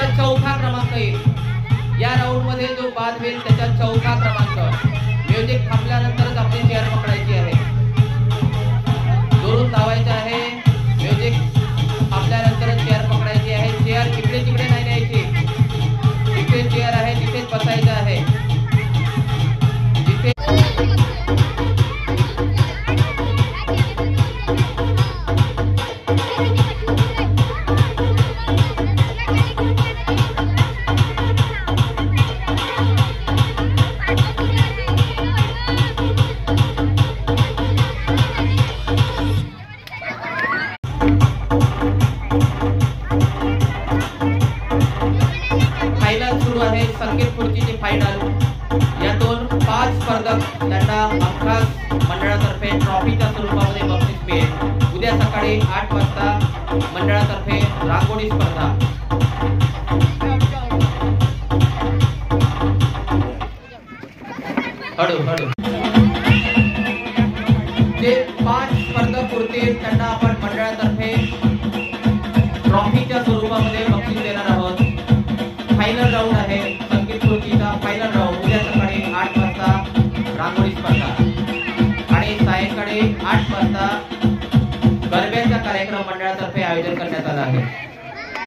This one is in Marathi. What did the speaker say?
त्याच्यात चौथा क्रमांक येईल। या राऊंड मध्ये जो बाद होईल त्याच्यात चौथा क्रमांक। म्युझिक थांबल्यानंतरच आपली चेअर पकडायची आहे, जोरून धावायचं आहे। म्युझिक थांबल्यानंतरच चेअर पकडायची आहे। चेअर इकडे तिकडे नाही न्यायची, जिथे चेअर आहे तिथेच बसायचं आहे। जिथे संगीत खुर्चीची फायनल। यातून 5 स्पर्धक त्यांना अभ्यास मंडळातर्फे ट्रॉफीच्या स्वरूपामध्ये बक्षीस मिळेल। उद्या सकाळी 8 वाजता मंडळातर्फे रांगोळी स्पर्धा। जे 5 स्पर्धक उरतील त्यांना आपण मंडळातर्फे ट्रॉफीच्या स्वरूपामध्ये बक्षीस देणार आहोत। फायनल राऊंड आहे संगीत खुर्चीचा फायनल राऊंड। उद्या सकाळी 8 वाजता रांगोळी स्पर्धा आणि सायंकाळी 8 वाजता गरब्याचा कार्यक्रम मंडळातर्फे आयोजन करण्यात आला आहे।